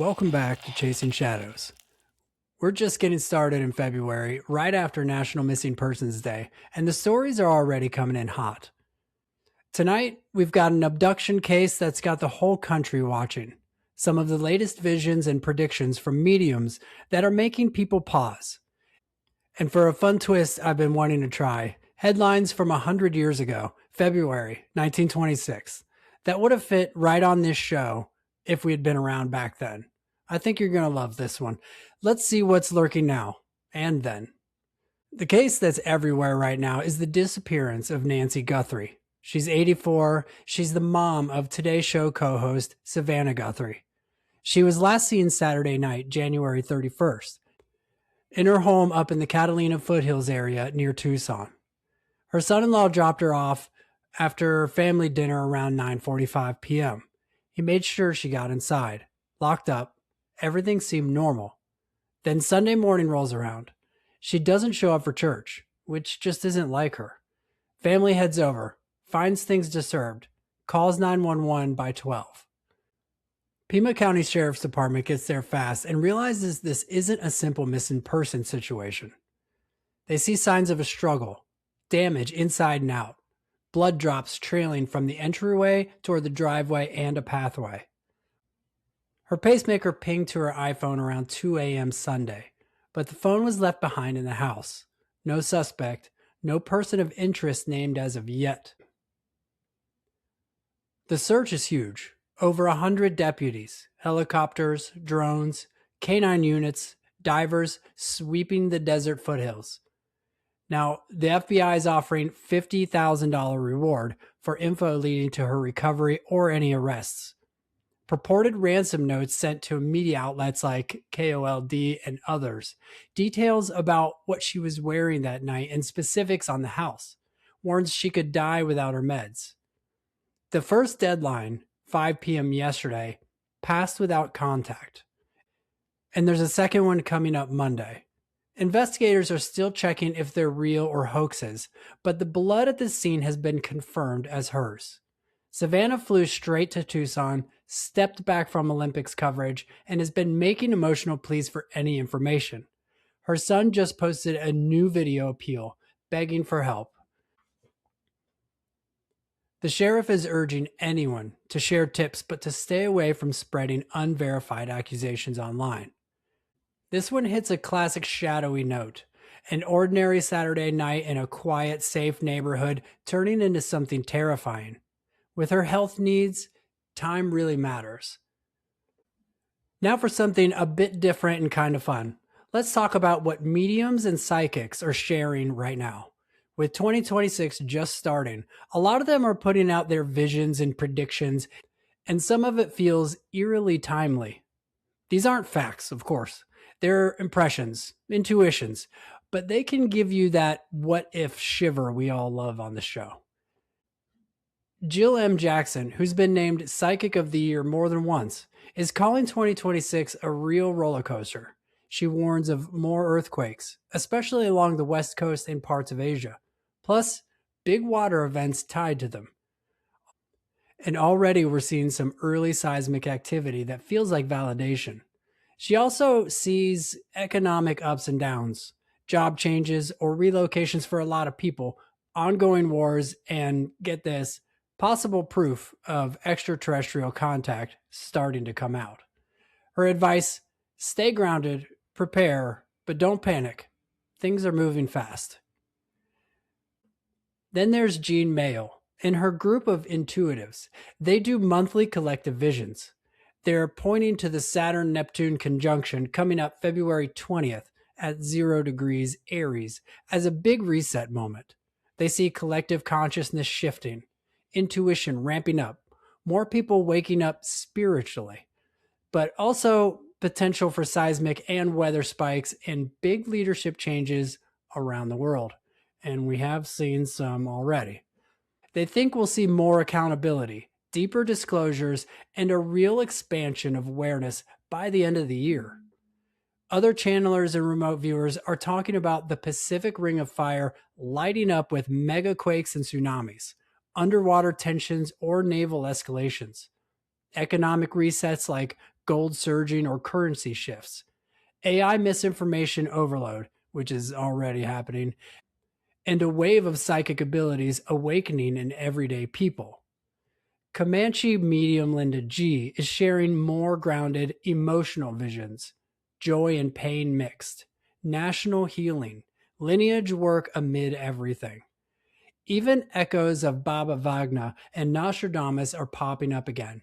Welcome back to Chasing Shadows. We're just getting started in February, right after National Missing Persons Day, and the stories are already coming in hot. Tonight, we've got an abduction case that's got the whole country watching. Some of the latest visions and predictions from mediums that are making people pause. And for a fun twist I've been wanting to try, headlines from 100 years ago, February 1926, that would have fit right on this show if we had been around back then. I think you're going to love this one. Let's see what's lurking now and then. The case that's everywhere right now is the disappearance of Nancy Guthrie. She's 84. She's the mom of Today's Show co-host Savannah Guthrie. She was last seen Saturday night, January 31st, in her home up in the Catalina foothills area near Tucson. Her son-in-law dropped her off after family dinner around 9:45 p.m. He made sure she got inside, locked up. Everything seemed normal. Then Sunday morning rolls around. She doesn't show up for church, which just isn't like her. Family heads over, finds things disturbed, calls 911 by 12. Pima County Sheriff's Department gets there fast and realizes this isn't a simple missing person situation. They see signs of a struggle, damage inside and out, blood drops trailing from the entryway toward the driveway and a pathway. Her pacemaker pinged to her iPhone around 2 a.m. Sunday, but the phone was left behind in the house. No suspect, no person of interest named as of yet. The search is huge. Over 100 deputies, helicopters, drones, canine units, divers sweeping the desert foothills. Now, the FBI is offering $50,000 reward for info leading to her recovery or any arrests. Purported ransom notes sent to media outlets like KOLD and others, details about what she was wearing that night and specifics on the house, warns she could die without her meds. The first deadline, 5 p.m. yesterday, passed without contact. And there's a second one coming up Monday. Investigators are still checking if they're real or hoaxes, but the blood at the scene has been confirmed as hers. Savannah flew straight to Tucson, stepped back from Olympics coverage, and has been making emotional pleas for any information. Her son just posted a new video appeal, begging for help. The sheriff is urging anyone to share tips but to stay away from spreading unverified accusations online. This one hits a classic shadowy note. An ordinary Saturday night in a quiet, safe neighborhood turning into something terrifying. With her health needs, time really matters. Now for something a bit different and kind of fun. Let's talk about what mediums and psychics are sharing right now. With 2026 just starting, a lot of them are putting out their visions and predictions, and some of it feels eerily timely. These aren't facts, of course. They're impressions, intuitions, but they can give you that what-if shiver we all love on the show. Jill M. Jackson, who's been named Psychic of the Year more than once, is calling 2026 a real roller coaster. She warns of more earthquakes, especially along the West Coast and parts of Asia, plus big water events tied to them. And already we're seeing some early seismic activity that feels like validation. She also sees economic ups and downs, job changes or relocations for a lot of people, ongoing wars, and get this, possible proof of extraterrestrial contact starting to come out. Her advice, stay grounded, prepare, but don't panic. Things are moving fast. Then there's Jeanne Mayell. In her group of intuitives, they do monthly collective visions. They're pointing to the Saturn-Neptune conjunction coming up February 20th at 0 degrees Aries as a big reset moment. They see collective consciousness shifting, intuition ramping up, more people waking up spiritually, but also potential for seismic and weather spikes and big leadership changes around the world. And we have seen some already. They think we'll see more accountability, deeper disclosures, and a real expansion of awareness by the end of the year. Other channelers and remote viewers are talking about the Pacific Ring of Fire lighting up with mega quakes and tsunamis, underwater tensions or naval escalations. Economic resets like gold surging, or currency shifts. AI misinformation overload, which is already happening, and a wave of psychic abilities awakening in everyday people. Comanche medium Linda G is sharing more grounded emotional visions, joy and pain mixed, national healing, lineage work amid everything. Even echoes of Baba Vagna and Nostradamus are popping up again.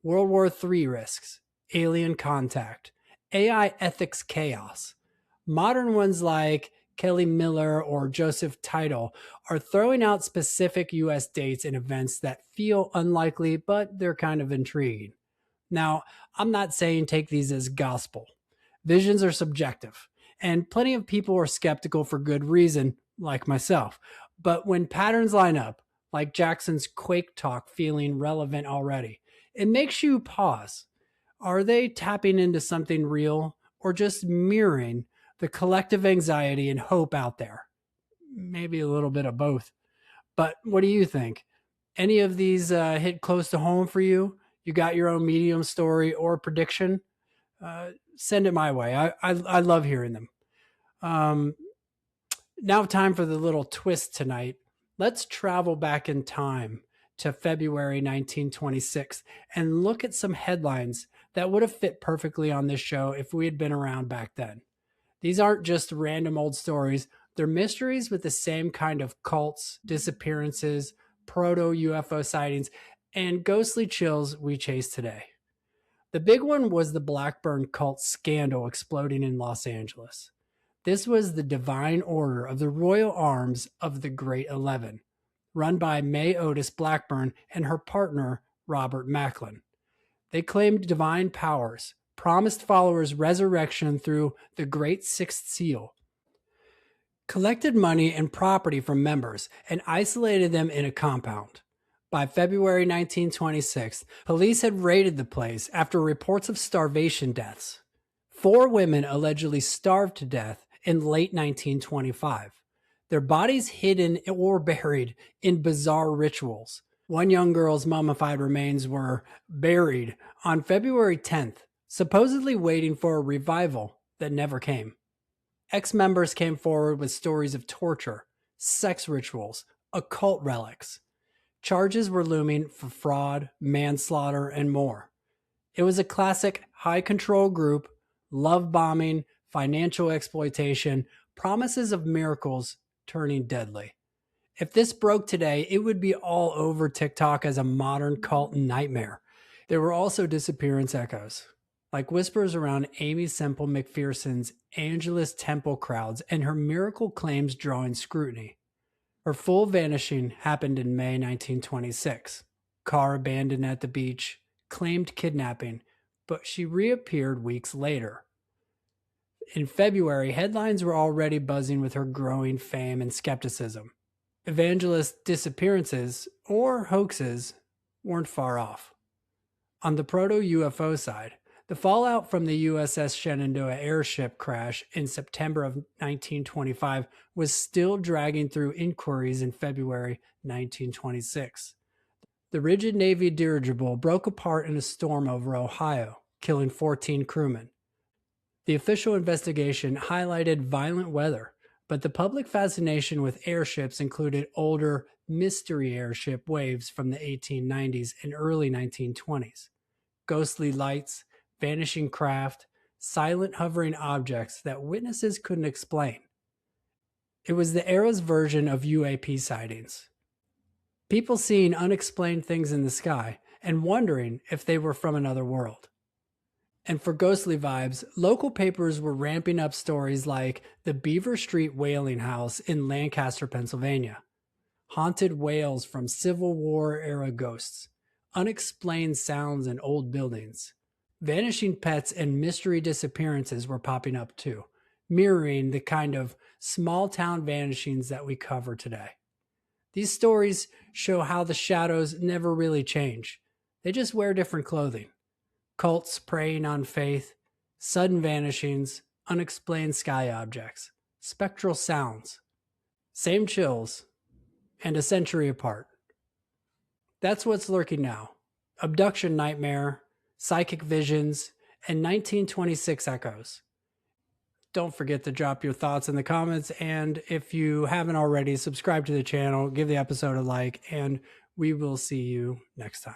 World War III risks, alien contact, AI ethics chaos. Modern ones like Kelly Miller or Joseph Title are throwing out specific US dates and events that feel unlikely, but they're kind of intriguing. Now, I'm not saying take these as gospel. Visions are subjective, and plenty of people are skeptical for good reason, like myself. But when patterns line up, like Jackson's Quake talk feeling relevant already, it makes you pause. Are they tapping into something real or just mirroring the collective anxiety and hope out there? Maybe a little bit of both. But what do you think? Any of these hit close to home for you? You got your own medium story or prediction? Send it my way. I love hearing them. Um, Now, time for the little twist tonight. Let's travel back in time to February 1926 and look at some headlines that would have fit perfectly on this show if we had been around back then. These aren't just random old stories, they're mysteries with the same kind of cults, disappearances, proto UFO sightings, and ghostly chills we chase today. The big one was the Blackburn cult scandal exploding in Los Angeles. This was the Divine Order of the Royal Arms of the Great 11, run by May Otis Blackburn and her partner, Robert Macklin. They claimed divine powers, promised followers resurrection through the Great Sixth Seal, collected money and property from members, and isolated them in a compound. By February 1926, police had raided the place after reports of starvation deaths. 4 women allegedly starved to death in late 1925, their bodies hidden or buried in bizarre rituals. One young girl's mummified remains were buried on February 10th, supposedly waiting for a revival that never came. Ex-members came forward with stories of torture, sex rituals, occult relics. Charges were looming for fraud, manslaughter, and more. It was a classic high-control group, love bombing, financial exploitation, promises of miracles turning deadly. If this broke today, it would be all over TikTok as a modern cult nightmare. There were also disappearance echoes, like whispers around Amy Semple McPherson's Angelus Temple crowds and her miracle claims drawing scrutiny. Her full vanishing happened in May 1926. Car abandoned at the beach, claimed kidnapping, but she reappeared weeks later. In February, headlines were already buzzing with her growing fame and skepticism. Evangelist disappearances, or hoaxes, weren't far off. On the proto-UFO side, the fallout from the USS Shenandoah airship crash in September of 1925 was still dragging through inquiries in February 1926. The rigid Navy dirigible broke apart in a storm over Ohio, killing 14 crewmen. The official investigation highlighted violent weather, but the public fascination with airships included older mystery airship waves from the 1890s and early 1920s. Ghostly lights, vanishing craft, silent hovering objects that witnesses couldn't explain. It was the era's version of UAP sightings. People seeing unexplained things in the sky and wondering if they were from another world. And for ghostly vibes, local papers were ramping up stories like the Beaver Street Whaling House in Lancaster, Pennsylvania, haunted whales from Civil War era ghosts, unexplained sounds in old buildings. Vanishing pets and mystery disappearances were popping up too, mirroring the kind of small town vanishings that we cover today. These stories show how the shadows never really change. They just wear different clothing. Cults preying on faith, sudden vanishings, unexplained sky objects, spectral sounds. Same chills, and a century apart. That's what's lurking now. Abduction nightmare, psychic visions, and 1926 echoes. Don't forget to drop your thoughts in the comments, and if you haven't already, subscribe to the channel, give the episode a like, and we will see you next time.